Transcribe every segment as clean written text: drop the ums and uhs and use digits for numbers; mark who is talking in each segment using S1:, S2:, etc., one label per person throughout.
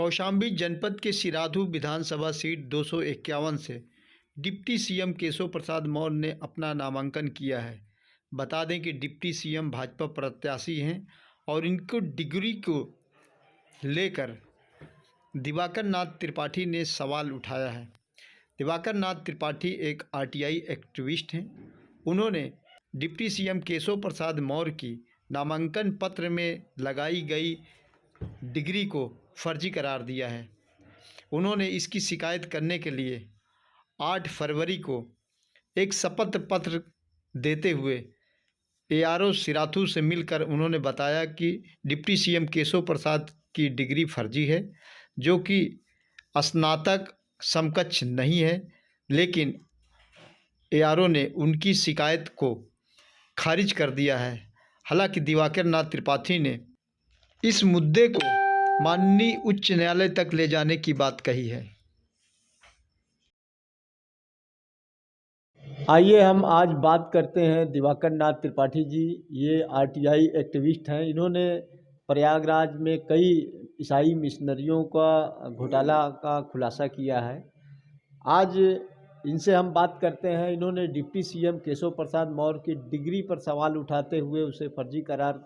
S1: कौशाम्बी जनपद के सिराधु विधानसभा सीट 251 से डिप्टी सीएम केशव प्रसाद मौर्य ने अपना नामांकन किया है। बता दें कि डिप्टी सीएम भाजपा प्रत्याशी हैं और इनको डिग्री को लेकर दिवाकर नाथ त्रिपाठी ने सवाल उठाया है। दिवाकर नाथ त्रिपाठी एक आरटीआई एक्टिविस्ट हैं। उन्होंने डिप्टी सीएम केशव प्रसाद मौर्य की नामांकन पत्र में लगाई गई डिग्री को फर्जी करार दिया है। उन्होंने इसकी शिकायत करने के लिए 8 फरवरी को एक शपथ पत्र देते हुए एआरओ सिराथू से मिलकर उन्होंने बताया कि डिप्टी सीएम केशव प्रसाद की डिग्री फर्जी है, जो कि स्नातक समकक्ष नहीं है। लेकिन एआरओ ने उनकी शिकायत को खारिज कर दिया है। हालांकि दिवाकर नाथ त्रिपाठी ने इस मुद्दे को माननीय उच्च न्यायालय तक ले जाने की बात कही है।
S2: आइए हम आज बात करते हैं दिवाकर नाथ त्रिपाठी जी। ये आरटीआई एक्टिविस्ट हैं। इन्होंने प्रयागराज में कई ईसाई मिशनरियों का घोटाला का खुलासा किया है। आज इनसे हम बात करते हैं। इन्होंने डिप्टी सीएम केशव प्रसाद मौर्य की डिग्री पर सवाल उठाते हुए उसे फर्जी करार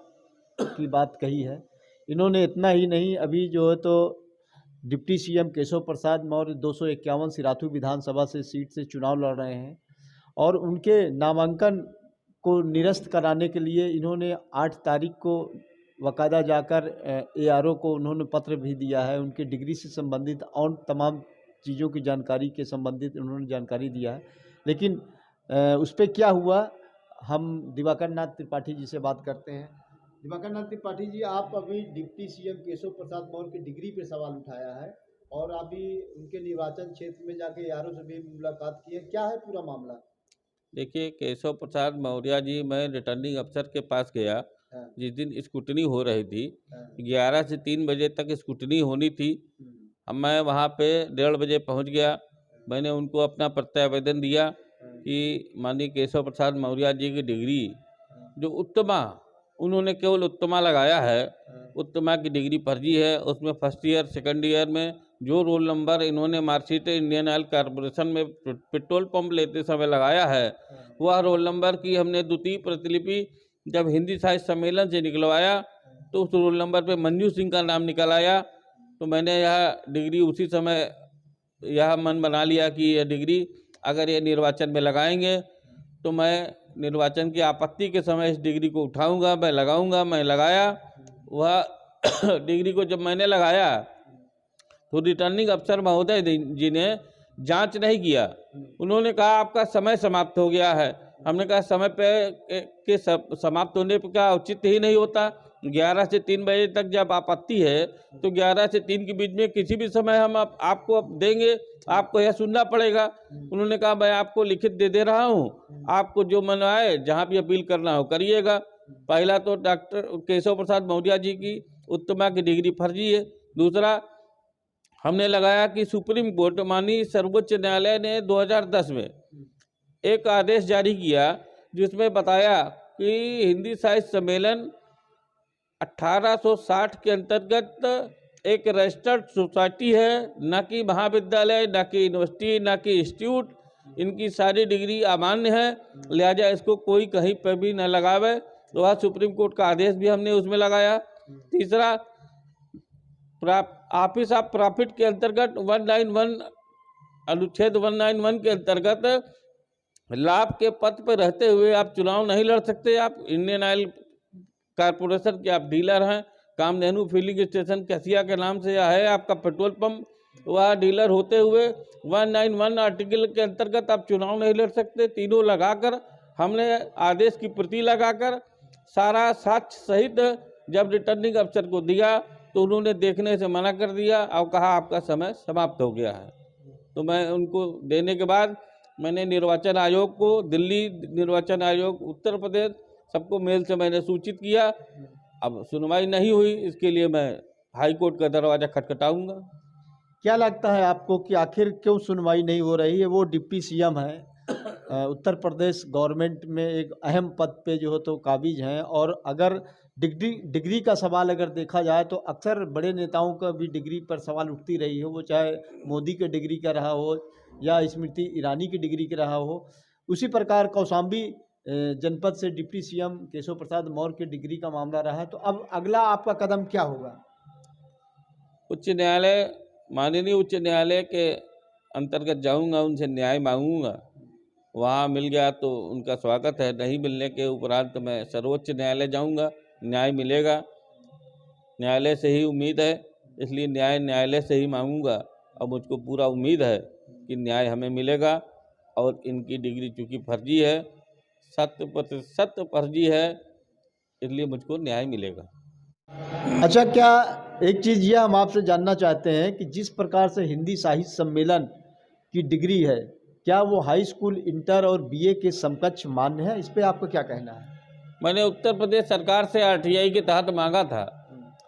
S2: की बात कही है। इन्होंने इतना ही नहीं, अभी जो है तो डिप्टी सीएम केशव प्रसाद मौर्य 251 सिराथू विधानसभा से सीट से चुनाव लड़ रहे हैं और उनके नामांकन को निरस्त कराने के लिए इन्होंने 8 तारीख को बाकायदा जाकर एआरओ को उन्होंने पत्र भी दिया है। उनके डिग्री से संबंधित और तमाम चीज़ों की जानकारी के संबंधित उन्होंने जानकारी दिया है। लेकिन उस पर क्या हुआ, हम दिवाकर नाथ त्रिपाठी जी से बात करते हैं। दिवाकर नाथ त्रिपाठी जी, आप अभी डिप्टी सीएम केशव प्रसाद मौर्य की डिग्री पे सवाल उठाया है और अभी उनके निर्वाचन क्षेत्र में जाके एआरओ से भी मुलाकात की है। क्या है पूरा मामला?
S3: देखिए, केशव प्रसाद मौर्य जी, मैं रिटर्निंग अफसर के पास गया जिस दिन स्क्रूटनी हो रही थी। 11 से 3 बजे तक स्क्रूटनी होनी थी। अब मैं वहाँ पे 1:30 बजे पहुँच गया। मैंने उनको अपना प्रत्यावेदन दिया कि माननीय केशव प्रसाद मौर्य जी की डिग्री जो उत्तमा, उन्होंने केवल उत्तमा लगाया है, उत्तमा की डिग्री फर्जी है। उसमें फर्स्ट ईयर सेकंड ईयर में जो रोल नंबर इन्होंने मार्कशीट इंडियन ऑयल कॉरपोरेशन में पेट्रोल पंप लेते समय लगाया है, वह रोल नंबर की हमने द्वितीय प्रतिलिपि जब हिंदी साहित्य सम्मेलन से निकलवाया तो उस रोल नंबर पे मंजू सिंह का नाम निकल आया। तो मैंने यह डिग्री उसी समय यह मन बना लिया कि यह डिग्री अगर ये निर्वाचन में लगाएंगे तो मैं निर्वाचन की आपत्ति के समय इस डिग्री को उठाऊंगा, मैं लगाऊंगा। मैं लगाया वह डिग्री को। जब मैंने लगाया तो रिटर्निंग अफसर महोदय जी ने जांच नहीं किया। उन्होंने कहा आपका समय समाप्त हो गया है। हमने कहा समय पे के समाप्त होने पर क्या औचित्य ही नहीं होता? 11 से 3 बजे तक जब आपत्ति है तो 11 से 3 के बीच में किसी भी समय हम आपको देंगे, आपको यह सुनना पड़ेगा। उन्होंने कहा मैं आपको लिखित दे रहा हूँ, आपको जो मन आए जहाँ भी अपील करना हो करिएगा। पहला तो डॉक्टर केशव प्रसाद मौर्य जी की उत्तमा की डिग्री फर्जी है। दूसरा, हमने लगाया कि सुप्रीम कोर्ट माननीय सर्वोच्च न्यायालय ने 2010 में एक आदेश जारी किया जिसमें बताया कि हिंदी साहित्य सम्मेलन 1860 के अंतर्गत एक रजिस्टर्ड सोसाइटी है, न कि महाविद्यालय, न कि यूनिवर्सिटी, न कि इंस्टीट्यूट। इनकी सारी डिग्री अमान्य है, लिहाजा इसको कोई कहीं पर भी न लगावे। तो वह सुप्रीम कोर्ट का आदेश भी हमने उसमें लगाया। तीसरा, ऑफिस ऑफ प्रॉफिट के अंतर्गत 191 अनुच्छेद 191 के अंतर्गत लाभ के पद पर रहते हुए आप चुनाव नहीं लड़ सकते। आप इंडियन ऑयल कॉरपोरेशन के आप डीलर हैं, कामधेनु फिलिंग स्टेशन कैसिया के नाम से है आपका पेट्रोल पंप, वह डीलर होते हुए 191 आर्टिकल के अंतर्गत आप चुनाव नहीं लड़ सकते। तीनों लगाकर हमने आदेश की प्रति लगाकर सारा साक्ष्य सहित जब रिटर्निंग अफसर को दिया तो उन्होंने देखने से मना कर दिया और कहा आपका समय समाप्त हो गया है। तो मैं उनको देने के बाद मैंने निर्वाचन आयोग को, दिल्ली निर्वाचन आयोग, उत्तर प्रदेश, सबको मेल से मैंने सूचित किया। अब सुनवाई नहीं हुई, इसके लिए मैं हाई कोर्ट का दरवाज़ा खटखटाऊंगा।
S2: क्या लगता है आपको कि आखिर क्यों सुनवाई नहीं हो रही है? वो डिप्टी सीएम है, उत्तर प्रदेश गवर्नमेंट में एक अहम पद पे जो है तो काबिज हैं, और अगर डिग्री का सवाल अगर देखा जाए तो अक्सर बड़े नेताओं का भी डिग्री पर सवाल उठती रही है, वो चाहे मोदी के डिग्री का रहा हो या स्मृति ईरानी की डिग्री का रहा हो। उसी प्रकार कौशाम्बी जनपद से डिप्टी सीएम केशव प्रसाद मौर्य की डिग्री का मामला रहा है। तो अब अगला आपका कदम क्या होगा?
S3: उच्च न्यायालय, माननीय उच्च न्यायालय के अंतर्गत जाऊंगा, उनसे न्याय मांगूंगा। वहाँ मिल गया तो उनका स्वागत है, नहीं मिलने के उपरांत मैं सर्वोच्च न्यायालय जाऊंगा, न्याय मिलेगा। न्यायालय से ही उम्मीद है, इसलिए न्यायालय से ही मांगूंगा और मुझको पूरा उम्मीद है कि न्याय हमें मिलेगा। और इनकी डिग्री चूँकि फर्जी है, 100% फर्जी है, इसलिए मुझको न्याय मिलेगा।
S2: अच्छा, क्या एक चीज़ ये हम आपसे जानना चाहते हैं कि जिस प्रकार से हिंदी साहित्य सम्मेलन की डिग्री है, क्या वो हाई स्कूल, इंटर और बीए के समकक्ष मान्य है? इस पे आपका क्या कहना है?
S3: मैंने उत्तर प्रदेश सरकार से आरटीआई के तहत मांगा था।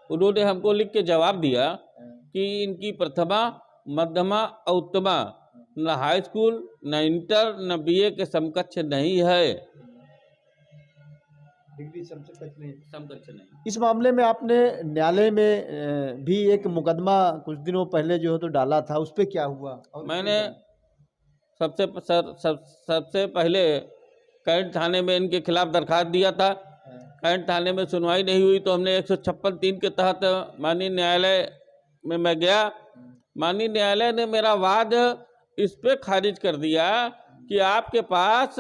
S3: उन्होंने हमको लिख के जवाब दिया कि इनकी प्रथमा, मध्यमा और उत्तमा न हाई स्कूल, न इंटर, न बीए के समकक्ष नहीं है।
S2: डिग्री समकक्ष नहीं। इस
S3: नहीं।
S2: मामले में आपने न्यायालय में भी एक मुकदमा कुछ दिनों पहले जो है तो डाला था, उस पे क्या हुआ?
S3: मैंने सबसे पहले कैंट थाने में इनके खिलाफ दरखास्त दिया था। कैंट थाने में सुनवाई नहीं हुई तो हमने 156(3) के तहत माननीय न्यायालय में मैं गया। माननीय न्यायालय ने मेरा वाद इस पे खारिज कर दिया कि आपके पास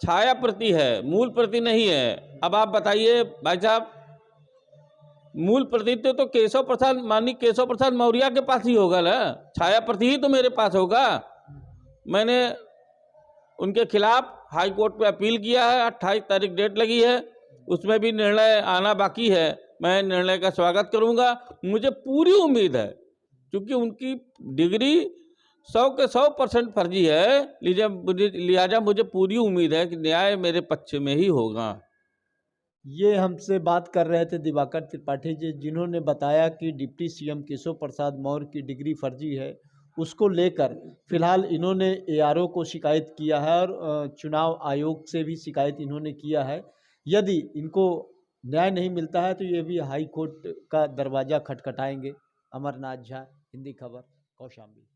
S3: छाया प्रति है, मूल प्रति नहीं है। अब आप बताइए भाई साहब, मूल प्रति तो केशव प्रसाद, माननीय केशव प्रसाद मौर्य के पास ही होगा ना, छाया प्रति ही तो मेरे पास होगा। मैंने उनके खिलाफ हाई कोर्ट पे अपील किया है, 28 तारीख डेट लगी है, उसमें भी निर्णय आना बाकी है। मैं निर्णय का स्वागत करूंगा। मुझे पूरी उम्मीद है, क्योंकि उनकी डिग्री 100 के 100% फर्जी है, लिहाजा मुझे पूरी उम्मीद है कि न्याय मेरे पक्ष में ही होगा।
S2: ये हमसे बात कर रहे थे दिवाकर त्रिपाठी जी, जिन्होंने बताया कि डिप्टी सीएम केशव प्रसाद मौर्य की डिग्री फर्जी है। उसको लेकर फिलहाल इन्होंने एआरओ को शिकायत किया है और चुनाव आयोग से भी शिकायत इन्होंने किया है। यदि इनको न्याय नहीं मिलता है तो ये भी हाई कोर्ट का दरवाज़ा खटखटाएंगे। अमरनाथ झा, हिंदी खबर, कौशाम्बी।